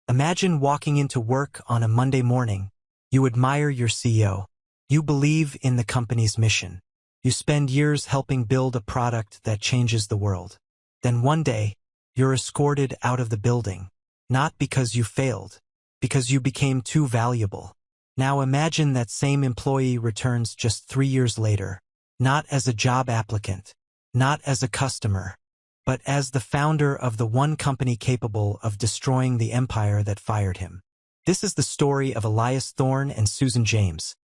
Imagine walking into work on a Monday morning. You admire your CEO. You believe in the company's mission. You spend years helping build a product that changes the world. Then one day, you're escorted out of the building. Not because you failed, because you became too valuable. Now imagine that same employee returns just 3 years later, not as a job applicant, not as a customer, but as the founder of the one company capable of destroying the empire that fired him. This is the story of Elias Thorne and Susan James,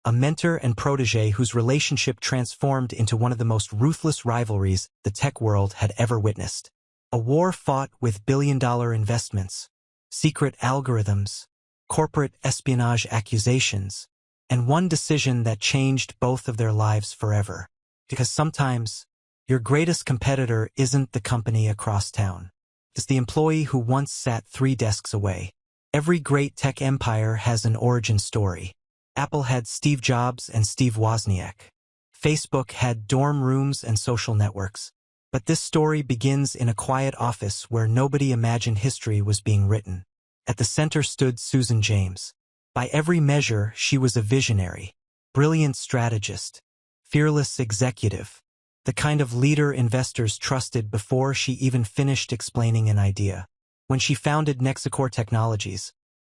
a mentor and protege whose relationship transformed into one of the most ruthless rivalries the tech world had ever witnessed. A war fought with billion-dollar investments, secret algorithms, corporate espionage accusations, and one decision that changed both of their lives forever. Because sometimes, your greatest competitor isn't the company across town. It's the employee who once sat 3 desks away. Every great tech empire has an origin story. Apple had Steve Jobs and Steve Wozniak. Facebook had dorm rooms and social networks. But this story begins in a quiet office where nobody imagined history was being written. At the center stood Susan James. By every measure, she was a visionary, brilliant strategist, fearless executive, the kind of leader investors trusted before she even finished explaining an idea. When she founded NexaCore Technologies,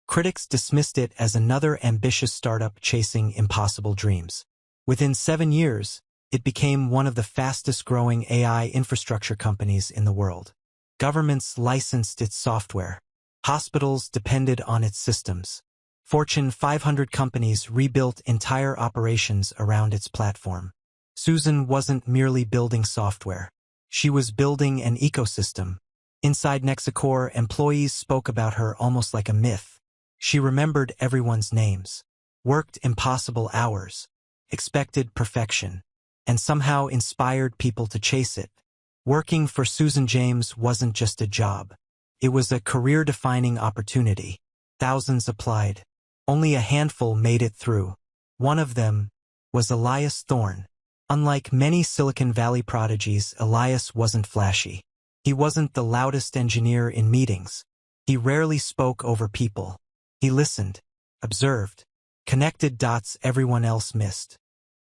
critics dismissed it as another ambitious startup chasing impossible dreams. Within 7 years, it became one of the fastest-growing AI infrastructure companies in the world. Governments licensed its software. Hospitals depended on its systems. Fortune 500 companies rebuilt entire operations around its platform. Susan wasn't merely building software. She was building an ecosystem. Inside NexaCore, employees spoke about her almost like a myth. She remembered everyone's names, worked impossible hours, expected perfection, and somehow inspired people to chase it. Working for Susan James wasn't just a job. It was a career-defining opportunity. Thousands applied. Only a handful made it through. One of them was Elias Thorne. Unlike many Silicon Valley prodigies, Elias wasn't flashy. He wasn't the loudest engineer in meetings. He rarely spoke over people. He listened, observed, connected dots everyone else missed.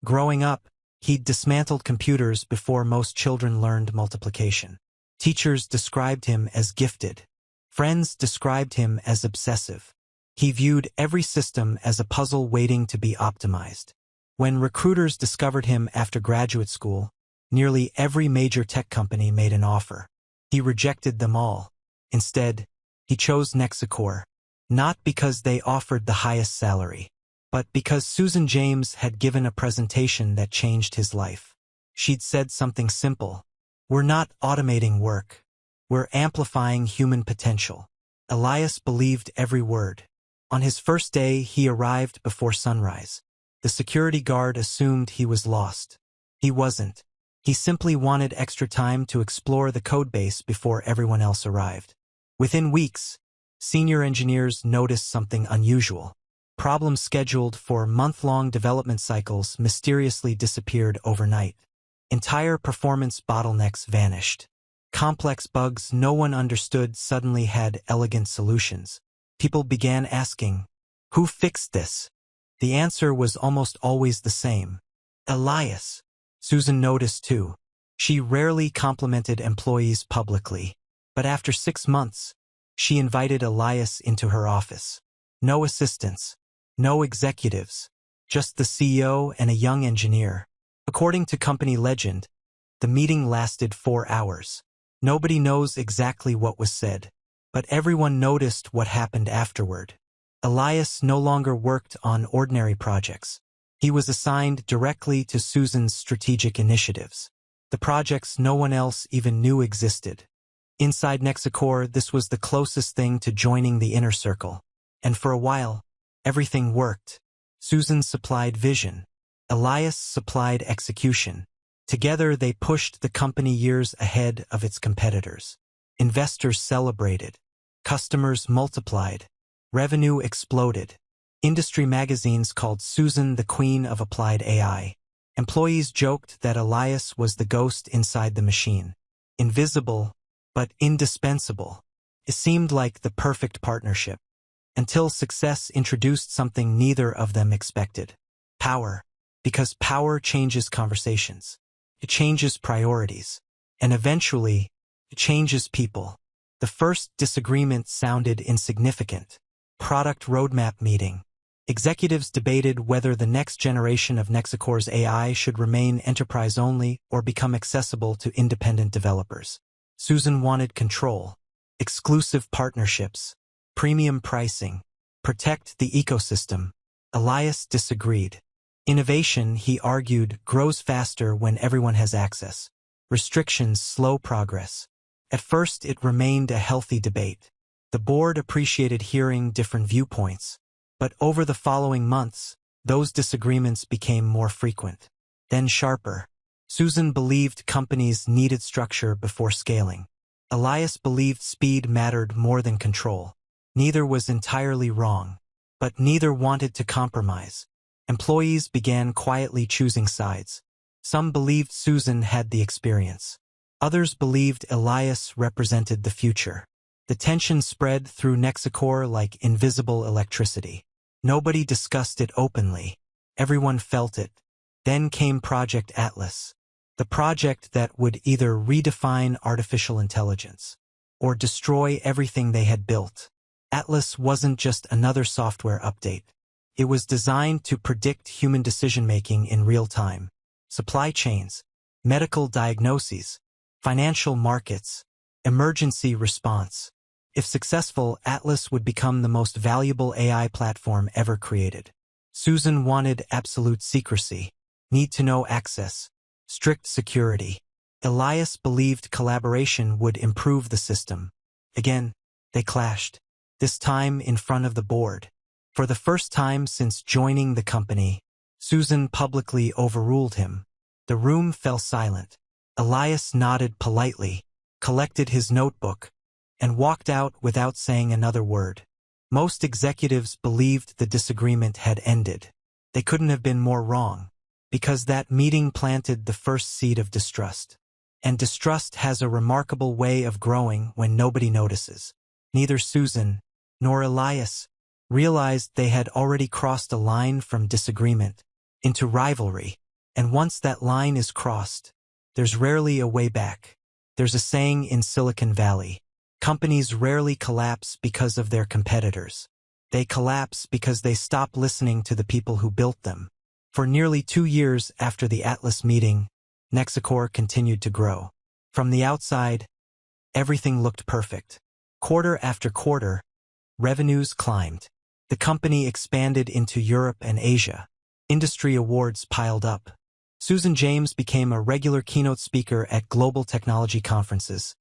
Growing up, he'd dismantled computers before most children learned multiplication. Teachers described him as gifted. Friends described him as obsessive. He viewed every system as a puzzle waiting to be optimized. When recruiters discovered him after graduate school, nearly every major tech company made an offer. He rejected them all. Instead, he chose NexaCore, not because they offered the highest salary, but because Susan James had given a presentation that changed his life. She'd said something simple. "We're not automating work. We're amplifying human potential." Elias believed every word. On his first day, he arrived before sunrise. The security guard assumed he was lost. He wasn't. He simply wanted extra time to explore the codebase before everyone else arrived. Within weeks, senior engineers noticed something unusual. Problems scheduled for month-long development cycles mysteriously disappeared overnight. Entire performance bottlenecks vanished. Complex bugs no one understood suddenly had elegant solutions. People began asking, "Who fixed this?" The answer was almost always the same: Elias. Susan noticed too. She rarely complimented employees publicly. But after 6 months, she invited Elias into her office. No assistants, no executives, just the CEO and a young engineer. According to company legend, the meeting lasted 4 hours. Nobody knows exactly what was said, but everyone noticed what happened afterward. Elias no longer worked on ordinary projects. He was assigned directly to Susan's strategic initiatives, the projects no one else even knew existed. Inside NexaCore, this was the closest thing to joining the inner circle. And for a while, everything worked. Susan supplied vision. Elias supplied execution. Together, they pushed the company years ahead of its competitors. Investors celebrated. Customers multiplied. Revenue exploded. Industry magazines called Susan the Queen of Applied AI. Employees joked that Elias was the ghost inside the machine. Invisible, but indispensable. It seemed like the perfect partnership, until success introduced something neither of them expected. Power. Because power changes conversations. It changes priorities. And eventually, it changes people. The first disagreement sounded insignificant. Product roadmap meeting. Executives debated whether the next generation of NexaCore's AI should remain enterprise-only or become accessible to independent developers. Susan wanted control, exclusive partnerships, premium pricing, protect the ecosystem. Elias disagreed. Innovation, he argued, grows faster when everyone has access. Restrictions slow progress. At first, it remained a healthy debate. The board appreciated hearing different viewpoints. But over the following months, those disagreements became more frequent. Then sharper. Susan believed companies needed structure before scaling. Elias believed speed mattered more than control. Neither was entirely wrong. But neither wanted to compromise. Employees began quietly choosing sides. Some believed Susan had the experience. Others believed Elias represented the future. The tension spread through NexaCore like invisible electricity. Nobody discussed it openly. Everyone felt it. Then came Project Atlas. The project that would either redefine artificial intelligence or destroy everything they had built. Atlas wasn't just another software update. It was designed to predict human decision-making in real time. Supply chains, medical diagnoses, financial markets, emergency response. If successful, Atlas would become the most valuable AI platform ever created. Susan wanted absolute secrecy, need-to-know access, strict security. Elias believed collaboration would improve the system. Again, they clashed, this time in front of the board. For the first time since joining the company, Susan publicly overruled him. The room fell silent. Elias nodded politely, collected his notebook, and walked out without saying another word. Most executives believed the disagreement had ended. They couldn't have been more wrong, because that meeting planted the first seed of distrust. And distrust has a remarkable way of growing when nobody notices. Neither Susan nor Elias realized they had already crossed a line from disagreement into rivalry. And once that line is crossed, there's rarely a way back. There's a saying in Silicon Valley. Companies rarely collapse because of their competitors. They collapse because they stop listening to the people who built them. For nearly 2 years after the Atlas meeting, NexaCore continued to grow. From the outside, everything looked perfect. Quarter after quarter, revenues climbed. The company expanded into Europe and Asia. Industry awards piled up. Susan James became a regular keynote speaker at global technology conferences,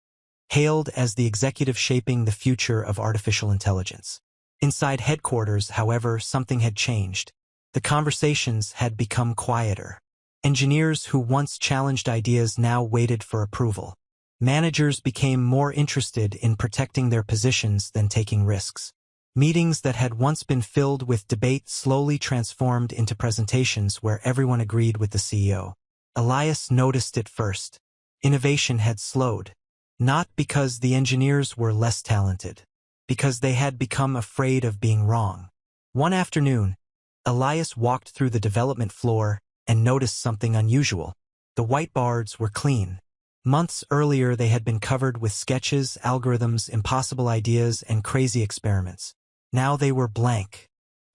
hailed as the executive shaping the future of artificial intelligence. Inside headquarters, however, something had changed. The conversations had become quieter. Engineers who once challenged ideas now waited for approval. Managers became more interested in protecting their positions than taking risks. Meetings that had once been filled with debate slowly transformed into presentations where everyone agreed with the CEO. Elias noticed it first. Innovation had slowed. Not because the engineers were less talented, because they had become afraid of being wrong. One afternoon, Elias walked through the development floor and noticed something unusual. The whiteboards were clean. Months earlier, they had been covered with sketches, algorithms, impossible ideas, and crazy experiments. Now they were blank.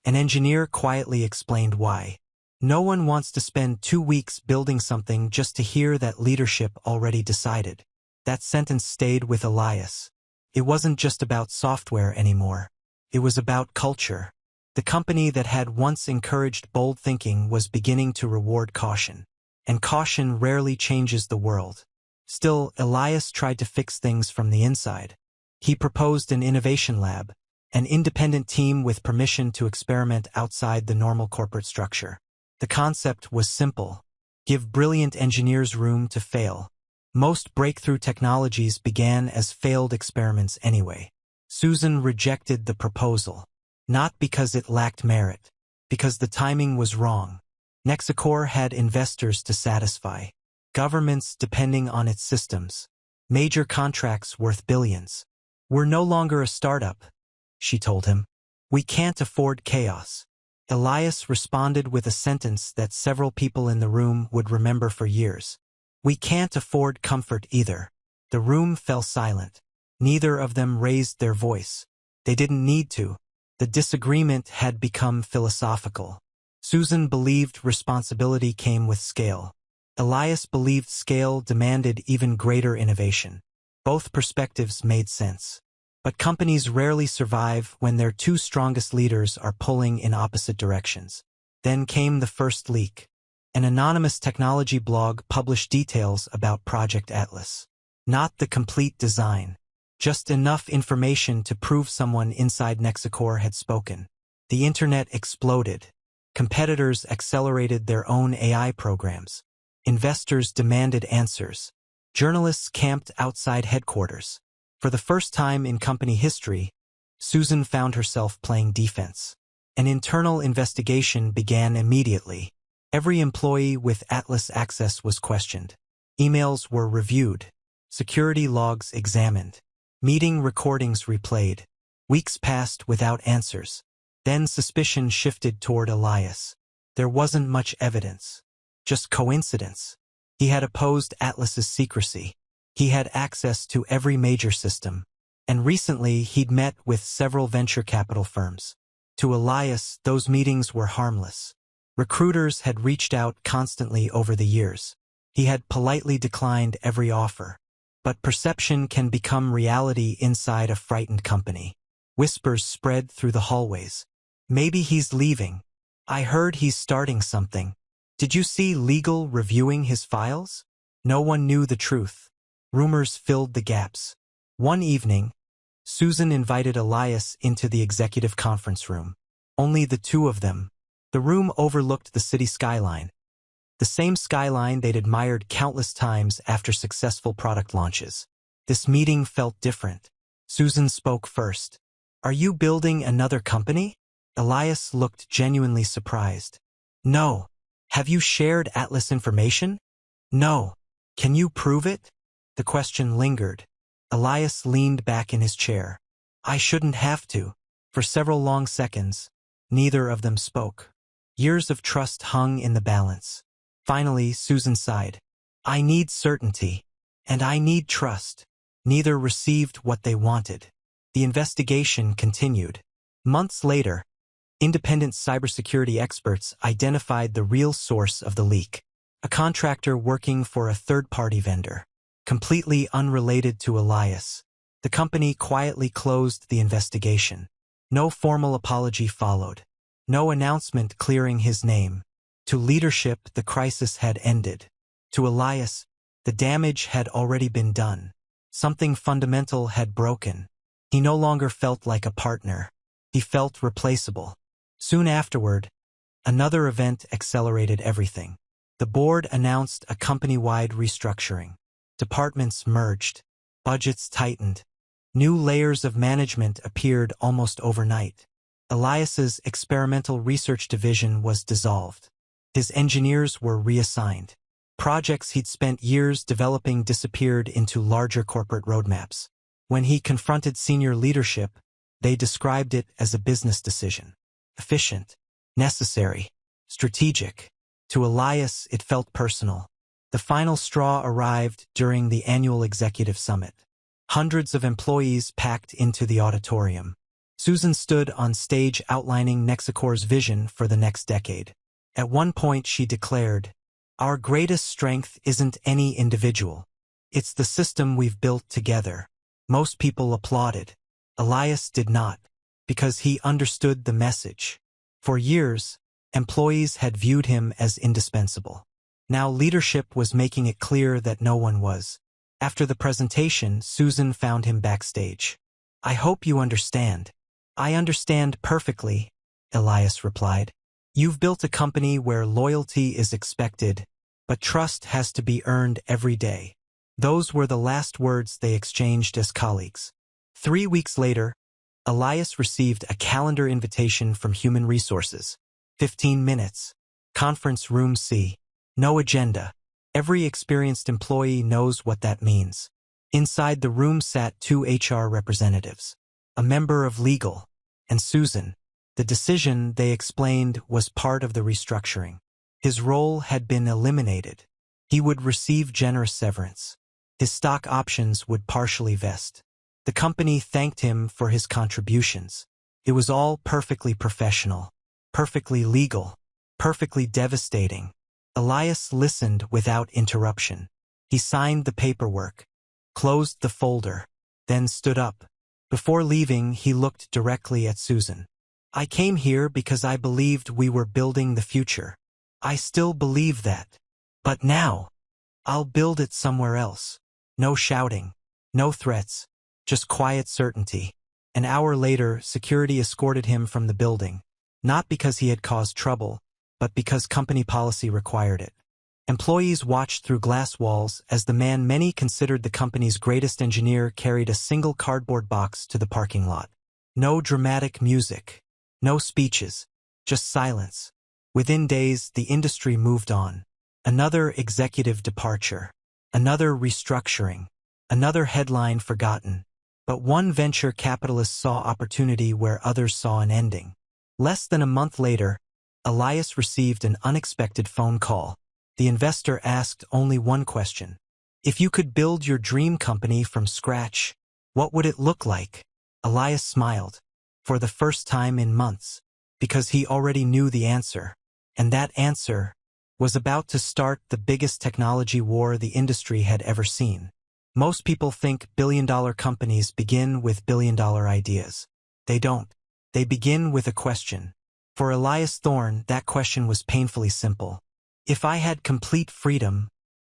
An engineer quietly explained why. No one wants to spend 2 weeks building something just to hear that leadership already decided. That sentence stayed with Elias. It wasn't just about software anymore. It was about culture. The company that had once encouraged bold thinking was beginning to reward caution. And caution rarely changes the world. Still, Elias tried to fix things from the inside. He proposed an innovation lab, an independent team with permission to experiment outside the normal corporate structure. The concept was simple. Give brilliant engineers room to fail. Most breakthrough technologies began as failed experiments anyway. Susan rejected the proposal. Not because it lacked merit, because the timing was wrong. NexaCore had investors to satisfy, governments depending on its systems, major contracts worth billions. "We're no longer a startup," she told him. "We can't afford chaos." Elias responded with a sentence that several people in the room would remember for years. "We can't afford comfort either." The room fell silent. Neither of them raised their voice. They didn't need to. The disagreement had become philosophical. Susan believed responsibility came with scale. Elias believed scale demanded even greater innovation. Both perspectives made sense. But companies rarely survive when their two strongest leaders are pulling in opposite directions. Then came the first leak. An anonymous technology blog published details about Project Atlas. Not the complete design. Just enough information to prove someone inside NexaCore had spoken. The internet exploded. Competitors accelerated their own AI programs. Investors demanded answers. Journalists camped outside headquarters. For the first time in company history, Susan found herself playing defense. An internal investigation began immediately. Every employee with Atlas access was questioned. Emails were reviewed. Security logs examined. Meeting recordings replayed. Weeks passed without answers. Then suspicion shifted toward Elias. There wasn't much evidence. Just coincidence. He had opposed Atlas's secrecy. He had access to every major system. And recently he'd met with several venture capital firms. To Elias, those meetings were harmless. Recruiters had reached out constantly over the years. He had politely declined every offer. But perception can become reality inside a frightened company. Whispers spread through the hallways. "Maybe he's leaving. I heard he's starting something. Did you see legal reviewing his files?" No one knew the truth. Rumors filled the gaps. One evening, Susan invited Elias into the executive conference room. Only the two of them. The room overlooked the city skyline. The same skyline they'd admired countless times after successful product launches. This meeting felt different. Susan spoke first. "Are you building another company?" Elias looked genuinely surprised. "No." "Have you shared Atlas information?" "No." "Can you prove it?" The question lingered. Elias leaned back in his chair. "I shouldn't have to." For several long seconds, neither of them spoke. Years of trust hung in the balance. Finally, Susan sighed. "I need certainty. And I need trust." Neither received what they wanted. The investigation continued. Months later, independent cybersecurity experts identified the real source of the leak. A contractor working for a third-party vendor. Completely unrelated to Elias. The company quietly closed the investigation. No formal apology followed. No announcement clearing his name. To leadership, the crisis had ended. To Elias, the damage had already been done. Something fundamental had broken. He no longer felt like a partner. He felt replaceable. Soon afterward, another event accelerated everything. The board announced a company-wide restructuring. Departments merged. Budgets tightened. New layers of management appeared almost overnight. Elias's experimental research division was dissolved. His engineers were reassigned. Projects he'd spent years developing disappeared into larger corporate roadmaps. When he confronted senior leadership, they described it as a business decision. Efficient, necessary, strategic. To Elias, it felt personal. The final straw arrived during the annual executive summit. Hundreds of employees packed into the auditorium. Susan stood on stage outlining NexaCore's vision for the next decade. At one point she declared, "Our greatest strength isn't any individual. It's the system we've built together." Most people applauded. Elias did not, because he understood the message. For years, employees had viewed him as indispensable. Now leadership was making it clear that no one was. After the presentation, Susan found him backstage. "I hope you understand." "I understand perfectly," Elias replied. "You've built a company where loyalty is expected, but trust has to be earned every day." Those were the last words they exchanged as colleagues. 3 weeks later, Elias received a calendar invitation from Human Resources. 15 minutes. Conference Room C. No agenda. Every experienced employee knows what that means. Inside the room sat two HR representatives, a member of legal, and Susan. The decision, they explained, was part of the restructuring. His role had been eliminated. He would receive generous severance. His stock options would partially vest. The company thanked him for his contributions. It was all perfectly professional, perfectly legal, perfectly devastating. Elias listened without interruption. He signed the paperwork, closed the folder, then stood up. Before leaving, he looked directly at Susan. "I came here because I believed we were building the future. I still believe that. But now, I'll build it somewhere else." No shouting, no threats, just quiet certainty. An hour later, security escorted him from the building, not because he had caused trouble, but because company policy required it. Employees watched through glass walls as the man many considered the company's greatest engineer carried a single cardboard box to the parking lot. No dramatic music, no speeches, just silence. Within days, the industry moved on. Another executive departure, another restructuring, another headline forgotten. But one venture capitalist saw opportunity where others saw an ending. Less than a month later, Elias received an unexpected phone call. The investor asked only one question. If you could build your dream company from scratch, what would it look like? Elias smiled, for the first time in months, because he already knew the answer. And that answer was about to start the biggest technology war the industry had ever seen. Most people think billion-dollar companies begin with billion-dollar ideas. They don't. They begin with a question. For Elias Thorne, that question was painfully simple. If I had complete freedom,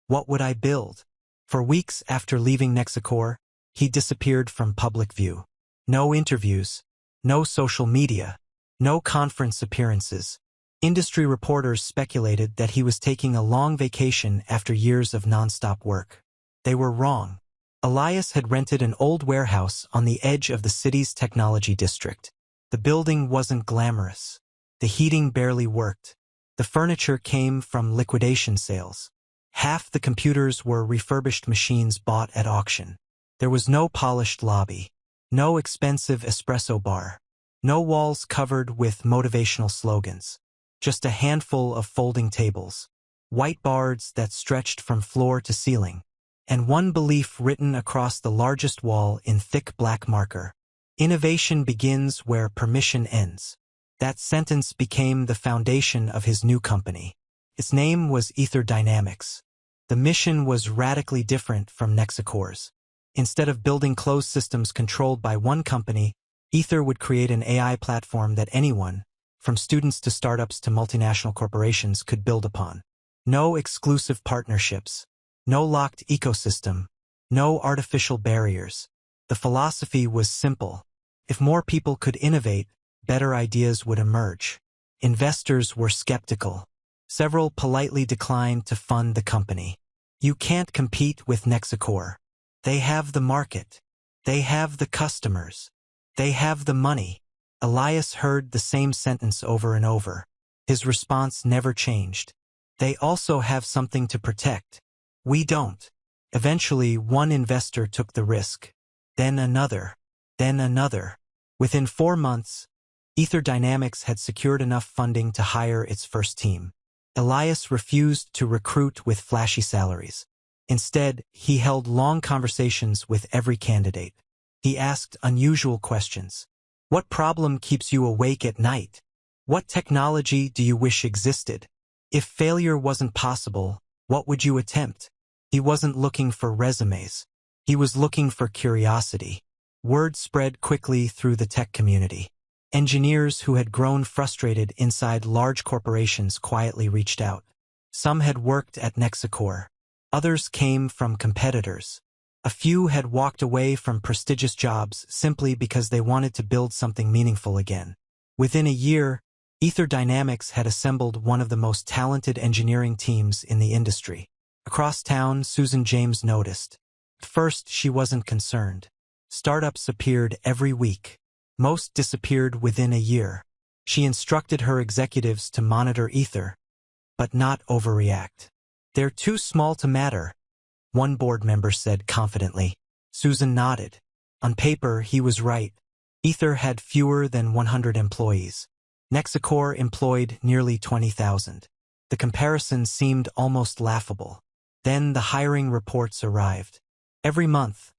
what would I build? For weeks after leaving NexaCore, he disappeared from public view. No interviews, no social media, no conference appearances. Industry reporters speculated that he was taking a long vacation after years of nonstop work. They were wrong. Elias had rented an old warehouse on the edge of the city's technology district. The building wasn't glamorous. The heating barely worked. The furniture came from liquidation sales. Half the computers were refurbished machines bought at auction. There was no polished lobby, no expensive espresso bar, no walls covered with motivational slogans. Just a handful of folding tables, whiteboards that stretched from floor to ceiling, and one belief written across the largest wall in thick black marker. Innovation begins where permission ends. That sentence became the foundation of his new company. Its name was Aether Dynamics. The mission was radically different from NexaCore's. Instead of building closed systems controlled by one company, Aether would create an AI platform that anyone, from students to startups to multinational corporations, could build upon. No exclusive partnerships, no locked ecosystem, no artificial barriers. The philosophy was simple. If more people could innovate, better ideas would emerge. Investors were skeptical. Several politely declined to fund the company. You can't compete with NexaCore. They have the market. They have the customers. They have the money. Elias heard the same sentence over and over. His response never changed. They also have something to protect. We don't. Eventually, one investor took the risk. Then another. Then another. Within 4 months, Aether Dynamics had secured enough funding to hire its first team. Elias refused to recruit with flashy salaries. Instead, he held long conversations with every candidate. He asked unusual questions. What problem keeps you awake at night? What technology do you wish existed? If failure wasn't possible, what would you attempt? He wasn't looking for resumes. He was looking for curiosity. Word spread quickly through the tech community. Engineers who had grown frustrated inside large corporations quietly reached out. Some had worked at NexaCore. Others came from competitors. A few had walked away from prestigious jobs simply because they wanted to build something meaningful again. Within a year, Aether Dynamics had assembled one of the most talented engineering teams in the industry. Across town, Susan James noticed. At first, she wasn't concerned. Startups appeared every week. Most disappeared within a year. She instructed her executives to monitor Aether, but not overreact. They're too small to matter, one board member said confidently. Susan nodded. On paper, he was right. Aether had fewer than 100 employees. NexaCore employed nearly 20,000. The comparison seemed almost laughable. Then the hiring reports arrived. Every month,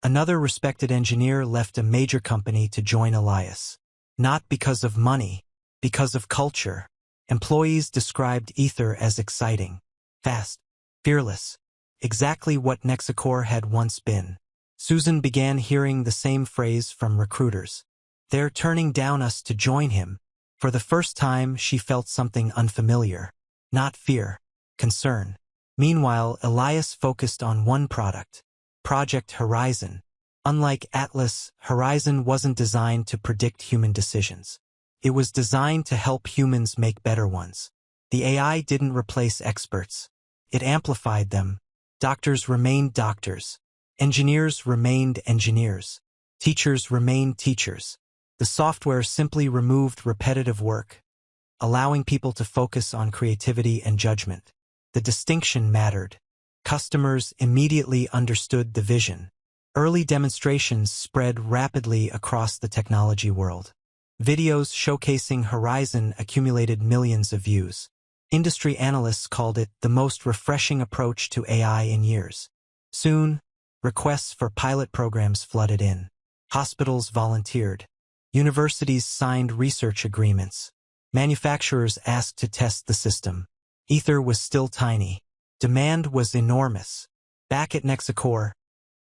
another respected engineer left a major company to join Elias. Not because of money, because of culture. Employees described Aether as exciting, fast, fearless, exactly what NexaCore had once been. Susan began hearing the same phrase from recruiters. They're turning down us to join him. For the first time, she felt something unfamiliar. Not fear, concern. Meanwhile, Elias focused on one product, Project Horizon. Unlike Atlas, Horizon wasn't designed to predict human decisions. It was designed to help humans make better ones. The AI didn't replace experts. It amplified them. Doctors remained doctors. Engineers remained engineers. Teachers remained teachers. The software simply removed repetitive work, allowing people to focus on creativity and judgment. The distinction mattered. Customers immediately understood the vision. Early demonstrations spread rapidly across the technology world. Videos showcasing Horizon accumulated millions of views. Industry analysts called it the most refreshing approach to AI in years. Soon, requests for pilot programs flooded in. Hospitals volunteered. Universities signed research agreements. Manufacturers asked to test the system. Aether was still tiny. Demand was enormous. Back at NexaCore,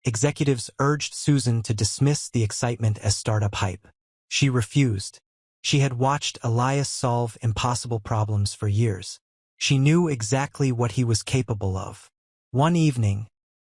executives urged Susan to dismiss the excitement as startup hype. She refused. She had watched Elias solve impossible problems for years. She knew exactly what he was capable of. One evening,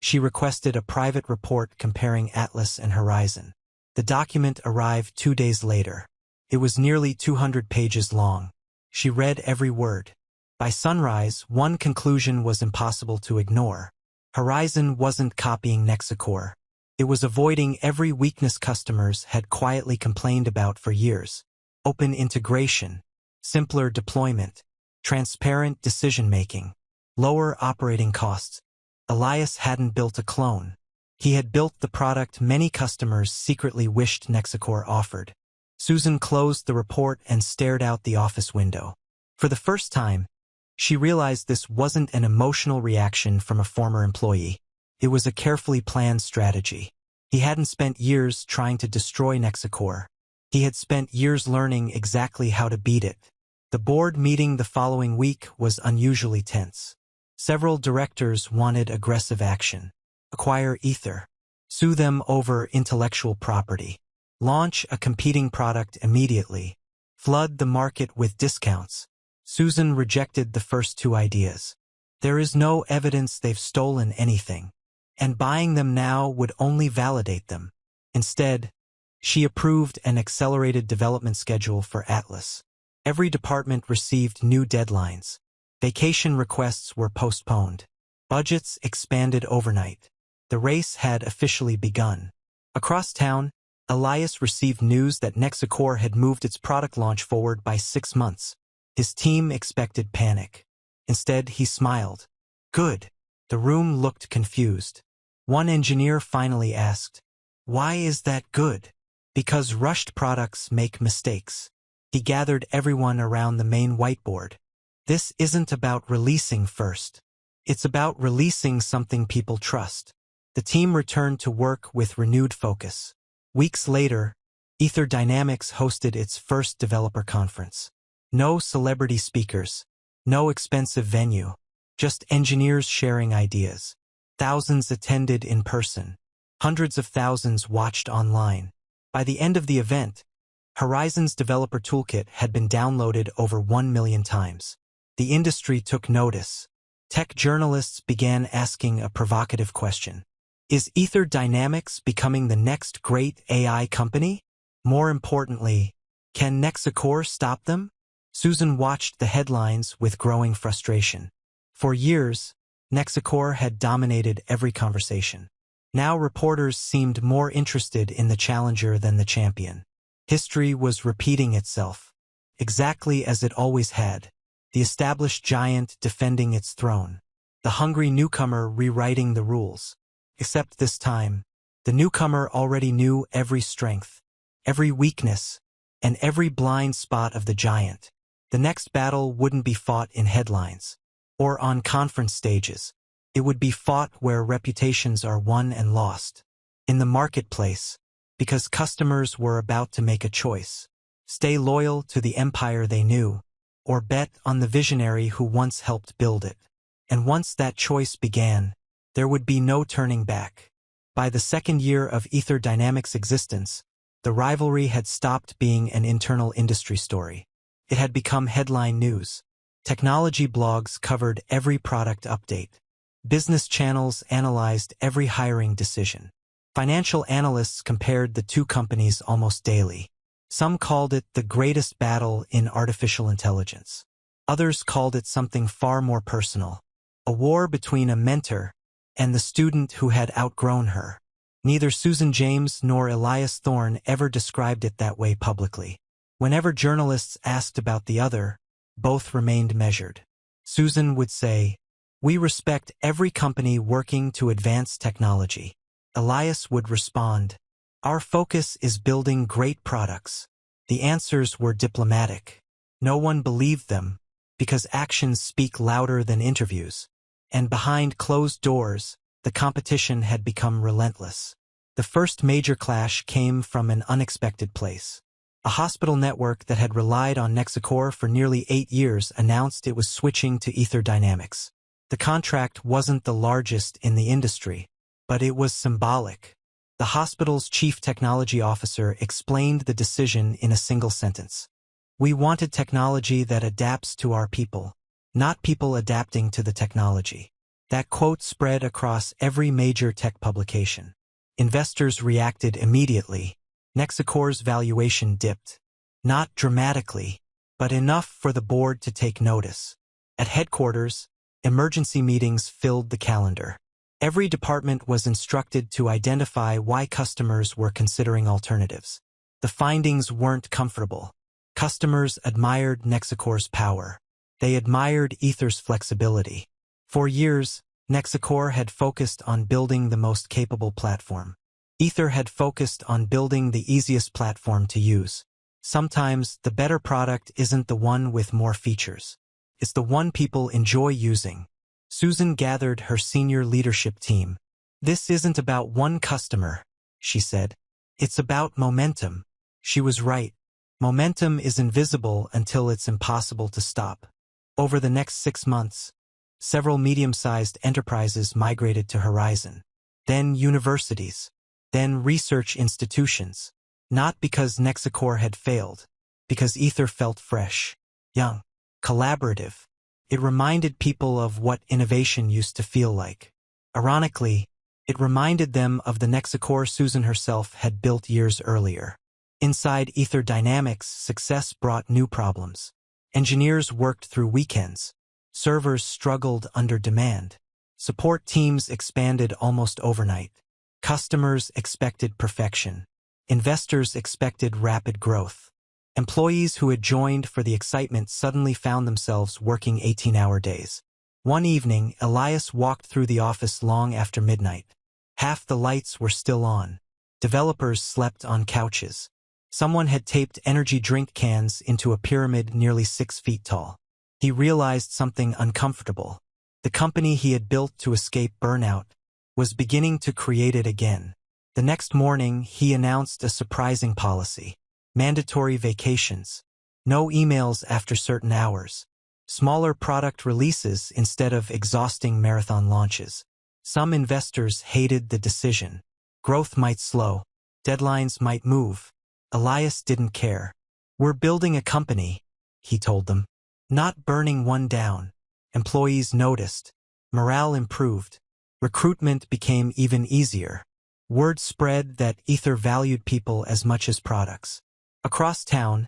she requested a private report comparing Atlas and Horizon. The document arrived 2 days later. It was nearly 200 pages long. She read every word. By sunrise, one conclusion was impossible to ignore. Horizon wasn't copying NexaCore. It was avoiding every weakness customers had quietly complained about for years. Open integration, simpler deployment, transparent decision-making, lower operating costs. Elias hadn't built a clone. He had built the product many customers secretly wished NexaCore offered. Susan closed the report and stared out the office window. For the first time, she realized this wasn't an emotional reaction from a former employee. It was a carefully planned strategy. He hadn't spent years trying to destroy NexaCore. He had spent years learning exactly how to beat it. The board meeting the following week was unusually tense. Several directors wanted aggressive action. Acquire Aether. Sue them over intellectual property. Launch a competing product immediately. Flood the market with discounts. Susan rejected the first two ideas. There is no evidence they've stolen anything, and buying them now would only validate them. Instead, she approved an accelerated development schedule for Atlas. Every department received new deadlines. Vacation requests were postponed. Budgets expanded overnight. The race had officially begun. Across town, Elias received news that NexaCore had moved its product launch forward by 6 months. His team expected panic. Instead, he smiled. Good. The room looked confused. One engineer finally asked, "Why is that good?" "Because rushed products make mistakes." He gathered everyone around the main whiteboard. This isn't about releasing first. It's about releasing something people trust. The team returned to work with renewed focus. Weeks later, Aether Dynamics hosted its first developer conference. No celebrity speakers, no expensive venue, just engineers sharing ideas. Thousands attended in person. Hundreds of thousands watched online. By the end of the event, Horizon's developer toolkit had been downloaded over 1 million times. The industry took notice. Tech journalists began asking a provocative question. Is Aether Dynamics becoming the next great AI company? More importantly, can NexaCore stop them? Susan watched the headlines with growing frustration. For years, NexaCore had dominated every conversation. Now reporters seemed more interested in the challenger than the champion. History was repeating itself, exactly as it always had. The established giant defending its throne. The hungry newcomer rewriting the rules. Except this time, The newcomer already knew every strength, every weakness, and every blind spot of the giant. The next battle wouldn't be fought in headlines or on conference stages. It would be fought where reputations are won and lost, in the marketplace, because customers were about to make a choice. Stay loyal to the empire they knew, or bet on the visionary who once helped build it. And once that choice began, there would be no turning back. By the second year of Aether Dynamics' existence, the rivalry had stopped being an internal industry story. It had become headline news. Technology blogs covered every product update. Business channels analyzed every hiring decision. Financial analysts compared the two companies almost daily. Some called it the greatest battle in artificial intelligence. Others called it something far more personal. A war between a mentor and the student who had outgrown her. Neither Susan James nor Elias Thorne ever described it that way publicly. Whenever journalists asked about the other, both remained measured. Susan would say, "We respect every company working to advance technology." Elias would respond, "Our focus is building great products." The answers were diplomatic. No one believed them, because actions speak louder than interviews. And behind closed doors, the competition had become relentless. The first major clash came from an unexpected place. A hospital network that had relied on NexaCore for nearly 8 years announced it was switching to Aether Dynamics. The contract wasn't the largest in the industry, but it was symbolic. The hospital's chief technology officer explained the decision in a single sentence. "We wanted technology that adapts to our people, not people adapting to the technology." That quote spread across every major tech publication. Investors reacted immediately. NexaCore's valuation dipped. Not dramatically, but enough for the board to take notice. At headquarters, emergency meetings filled the calendar. Every department was instructed to identify why customers were considering alternatives. The findings weren't comfortable. Customers admired NexaCore's power. They admired Aether's flexibility. For years, NexaCore had focused on building the most capable platform. Aether had focused on building the easiest platform to use. Sometimes, the better product isn't the one with more features. It's the one people enjoy using. Susan gathered her senior leadership team. "This isn't about one customer," she said. "It's about momentum." She was right. Momentum is invisible until it's impossible to stop. Over the next 6 months, several medium-sized enterprises migrated to Horizon. Then universities. Then research institutions. Not because NexaCore had failed, because Aether felt fresh, young, collaborative. It reminded people of what innovation used to feel like. Ironically, it reminded them of the NexaCore Susan herself had built years earlier. Inside Aether Dynamics, success brought new problems. Engineers worked through weekends. Servers struggled under demand. Support teams expanded almost overnight. Customers expected perfection. Investors expected rapid growth. Employees who had joined for the excitement suddenly found themselves working 18-hour days. One evening, Elias walked through the office long after midnight. Half the lights were still on. Developers slept on couches. Someone had taped energy drink cans into a pyramid nearly 6 feet tall. He realized something uncomfortable. The company he had built to escape burnout was beginning to create it again. The next morning, he announced a surprising policy. Mandatory vacations. No emails after certain hours. Smaller product releases instead of exhausting marathon launches. Some investors hated the decision. Growth might slow. Deadlines might move. Elias didn't care. "We're building a company," he told them. "Not burning one down." Employees noticed. Morale improved. Recruitment became even easier. Word spread that Aether valued people as much as products. Across town,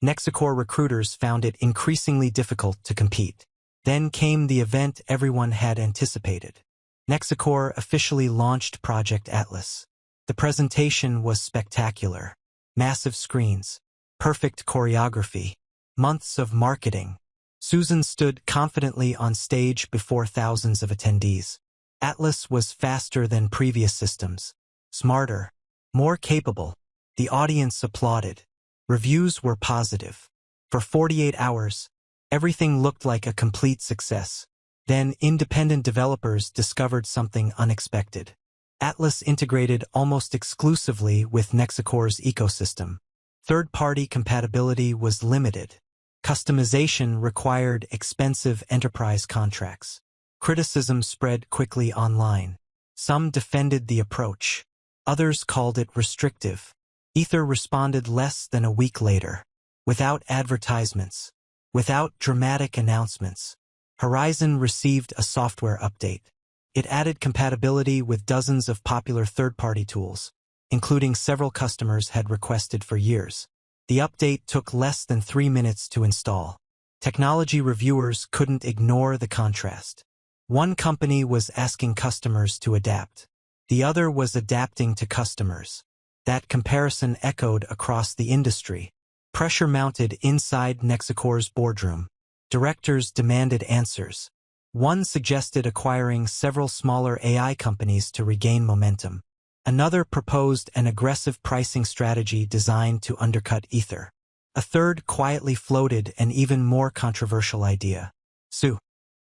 NexaCore recruiters found it increasingly difficult to compete. Then came the event everyone had anticipated. NexaCore officially launched Project Atlas. The presentation was spectacular. Massive screens, perfect choreography, months of marketing. Susan stood confidently on stage before thousands of attendees. Atlas was faster than previous systems. smarter, more capable. The audience applauded. Reviews were positive. For 48 hours, everything looked like a complete success. Then independent developers discovered something unexpected. Atlas integrated almost exclusively with NexaCore's ecosystem. Third-party compatibility was limited. Customization required expensive enterprise contracts. Criticism spread quickly online. Some defended the approach. Others called it restrictive. Aether responded less than a week later. Without advertisements. Without dramatic announcements. Horizon received a software update. It added compatibility with dozens of popular third-party tools, including several customers had requested for years. The update took less than 3 minutes to install. Technology reviewers couldn't ignore the contrast. One company was asking customers to adapt. The other was adapting to customers. That comparison echoed across the industry. Pressure mounted inside NexaCore's boardroom. Directors demanded answers. One suggested acquiring several smaller AI companies to regain momentum. Another proposed an aggressive pricing strategy designed to undercut Aether. A third quietly floated an even more controversial idea. Sue.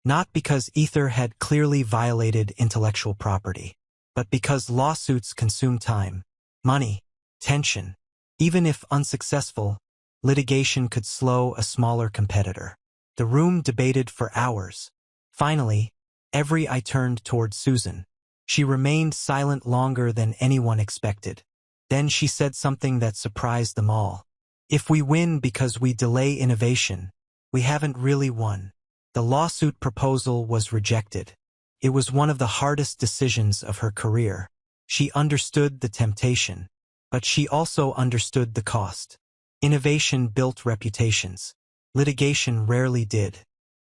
Not because Aether had clearly violated intellectual property, but because lawsuits consume time, money, tension. Even if unsuccessful, litigation could slow a smaller competitor. The room debated for hours. Finally, every eye turned toward Susan. She remained silent longer than anyone expected. Then she said something that surprised them all. If we win because we delay innovation, we haven't really won. The lawsuit proposal was rejected. It was one of the hardest decisions of her career. She understood the temptation, but she also understood the cost. Innovation built reputations. Litigation rarely did.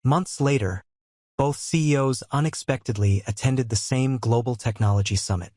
Months later, both CEOs unexpectedly attended the same global technology summit.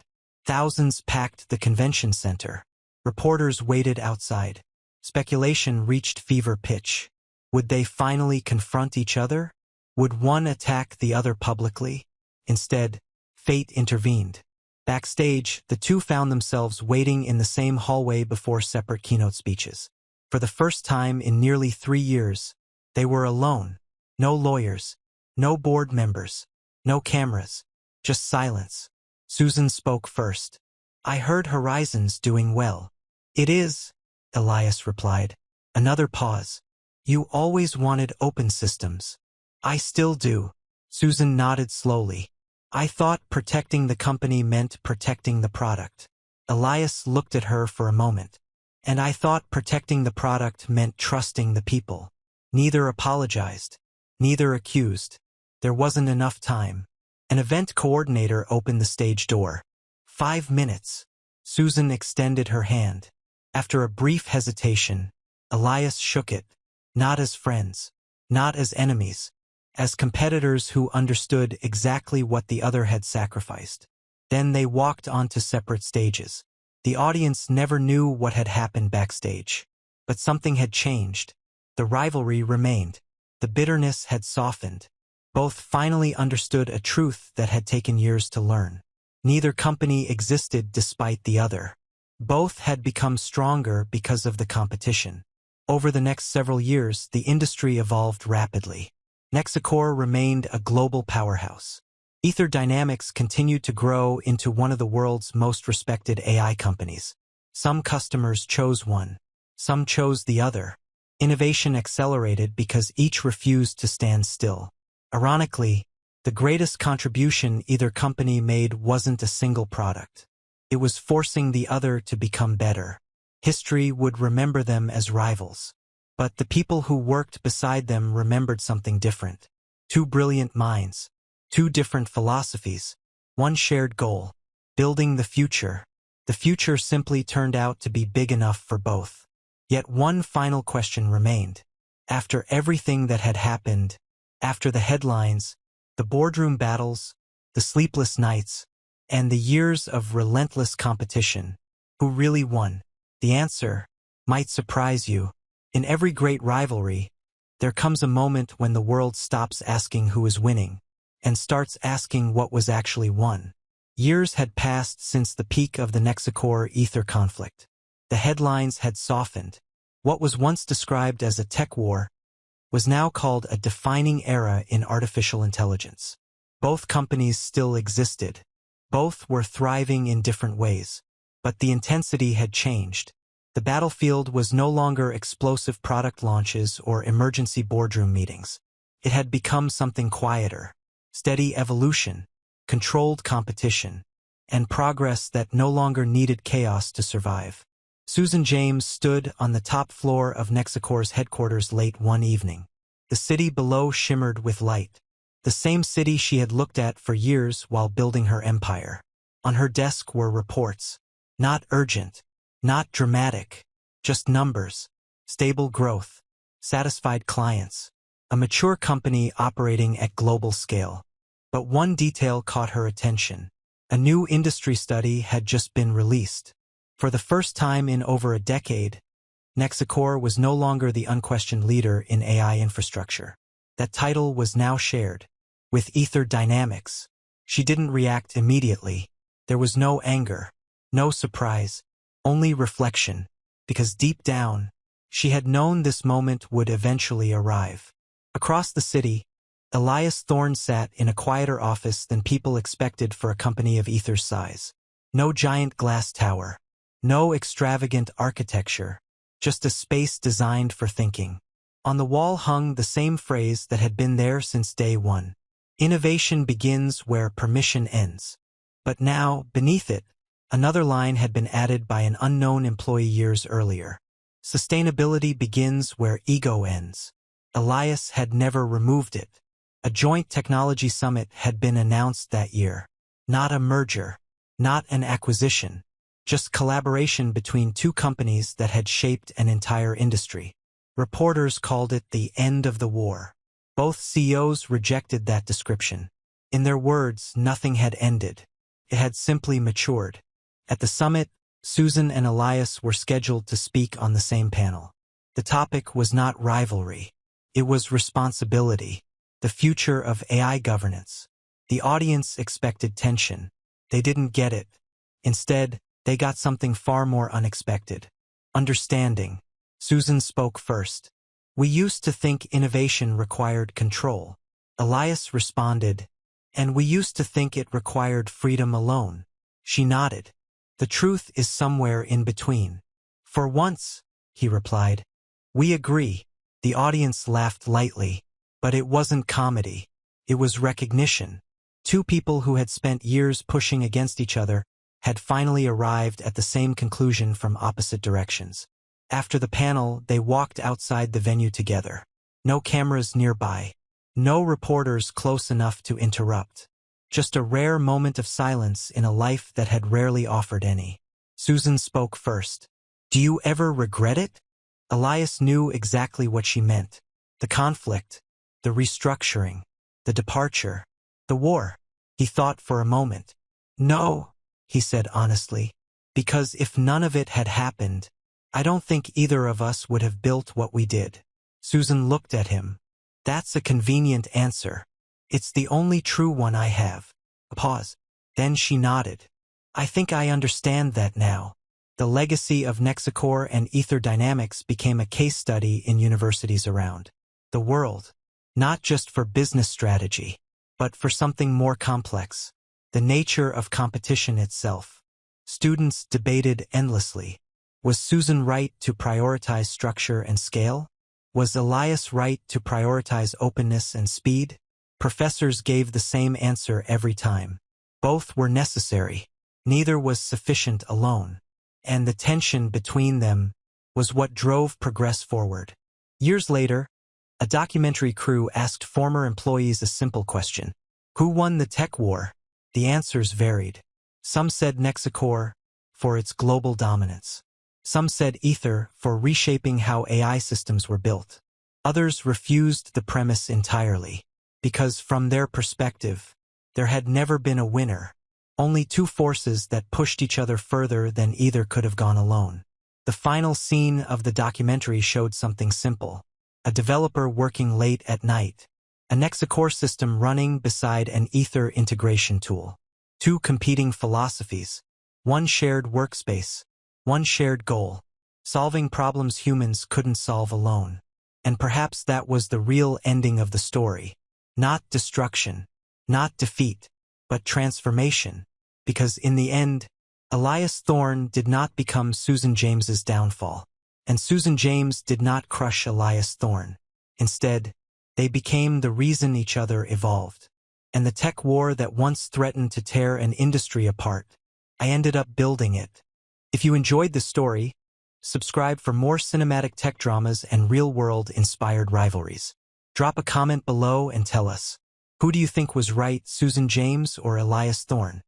Thousands packed the convention center. Reporters waited outside. Speculation reached fever pitch. Would they finally confront each other? Would one attack the other publicly? Instead, fate intervened. Backstage, the two found themselves waiting in the same hallway before separate keynote speeches. For the first time in nearly 3 years, they were alone. No lawyers. No board members. No cameras. Just silence. Susan spoke first. I heard Horizon's doing well. It is, Elias replied. Another pause. You always wanted open systems. I still do. Susan nodded slowly. I thought protecting the company meant protecting the product. Elias looked at her for a moment. And I thought protecting the product meant trusting the people. Neither apologized. Neither accused. There wasn't enough time. An event coordinator opened the stage door. 5 minutes. Susan extended her hand. After a brief hesitation, Elias shook it. Not as friends. Not as enemies. As competitors who understood exactly what the other had sacrificed. Then they walked onto separate stages. The audience never knew what had happened backstage. But something had changed. The rivalry remained. The bitterness had softened. Both finally understood a truth that had taken years to learn. Neither company existed despite the other. Both had become stronger because of the competition. Over the next several years, the industry evolved rapidly. NexaCore remained a global powerhouse. Aether Dynamics continued to grow into one of the world's most respected AI companies. Some customers chose one. Some chose the other. Innovation accelerated because each refused to stand still. Ironically, the greatest contribution either company made wasn't a single product. It was forcing the other to become better. History would remember them as rivals. But the people who worked beside them remembered something different. 2 brilliant minds. 2 different philosophies. 1 shared goal. Building the future. The future simply turned out to be big enough for both. Yet one final question remained. After everything that had happened, after the headlines, the boardroom battles, the sleepless nights, and the years of relentless competition, who really won? The answer might surprise you. In every great rivalry, there comes a moment when the world stops asking who is winning and starts asking what was actually won. Years had passed since the peak of the NexaCore Aether conflict. The headlines had softened. What was once described as a tech war was now called a defining era in artificial intelligence. Both companies still existed. Both were thriving in different ways. But the intensity had changed. The battlefield was no longer explosive product launches or emergency boardroom meetings. It had become something quieter, steady evolution, controlled competition, and progress that no longer needed chaos to survive. Susan James stood on the top floor of NexaCore's headquarters late one evening. The city below shimmered with light. The same city she had looked at for years while building her empire. On her desk were reports. Not urgent, not dramatic, just numbers, stable growth, satisfied clients, a mature company operating at global scale. But one detail caught her attention. A new industry study had just been released. For the first time in over a decade, NexaCore was no longer the unquestioned leader in AI infrastructure. That title was now shared with Aether Dynamics. She didn't react immediately. There was no anger, no surprise, only reflection, because deep down, she had known this moment would eventually arrive. Across the city, Elias Thorne sat in a quieter office than people expected for a company of Aether's size. No giant glass tower, no extravagant architecture, just a space designed for thinking. On the wall hung the same phrase that had been there since day one. Innovation begins where permission ends. But now, beneath it, another line had been added by an unknown employee years earlier. Sustainability begins where ego ends. Elias had never removed it. A joint technology summit had been announced that year. Not a merger, not an acquisition, just collaboration between two companies that had shaped an entire industry. Reporters called it the end of the war. Both CEOs rejected that description. In their words, nothing had ended. It had simply matured. At the summit, Susan and Elias were scheduled to speak on the same panel. The topic was not rivalry. It was responsibility, the future of AI governance. The audience expected tension. They didn't get it. Instead, they got something far more unexpected. Understanding. Susan spoke first. We used to think innovation required control. Elias responded, and we used to think it required freedom alone. She nodded. The truth is somewhere in between. For once, he replied. We agree. The audience laughed lightly, but it wasn't comedy. It was recognition. Two people who had spent years pushing against each other had finally arrived at the same conclusion from opposite directions. After the panel, they walked outside the venue together. No cameras nearby. No reporters close enough to interrupt. Just a rare moment of silence in a life that had rarely offered any. Susan spoke first. Do you ever regret it? Elias knew exactly what she meant. The conflict, the restructuring, the departure, the war. He thought for a moment. No, he said honestly, because if none of it had happened, I don't think either of us would have built what we did. Susan looked at him. That's a convenient answer. It's the only true one I have. A pause. Then she nodded. I think I understand that now. The legacy of NexaCore and Aether Dynamics became a case study in universities around the world, not just for business strategy, but for something more complex, the nature of competition itself. Students debated endlessly. Was Susan right to prioritize structure and scale? Was Elias right to prioritize openness and speed? Professors gave the same answer every time. Both were necessary. Neither was sufficient alone. And the tension between them was what drove progress forward. Years later, a documentary crew asked former employees a simple question. Who won the tech war? The answers varied. Some said NexaCore for its global dominance. Some said Aether for reshaping how AI systems were built. Others refused the premise entirely, because from their perspective, there had never been a winner, only two forces that pushed each other further than either could have gone alone. The final scene of the documentary showed something simple: a developer working late at night, a NexaCore system running beside an Aether integration tool. Two competing philosophies. One shared workspace. One shared goal. Solving problems humans couldn't solve alone. And perhaps that was the real ending of the story. Not destruction. Not defeat. But transformation. Because in the end, Elias Thorne did not become Susan James's downfall. And Susan James did not crush Elias Thorne. Instead, they became the reason each other evolved. And the tech war that once threatened to tear an industry apart, I ended up building it. If you enjoyed the story, subscribe for more cinematic tech dramas and real-world inspired rivalries. Drop a comment below and tell us, who do you think was right, Susan James or Elias Thorne?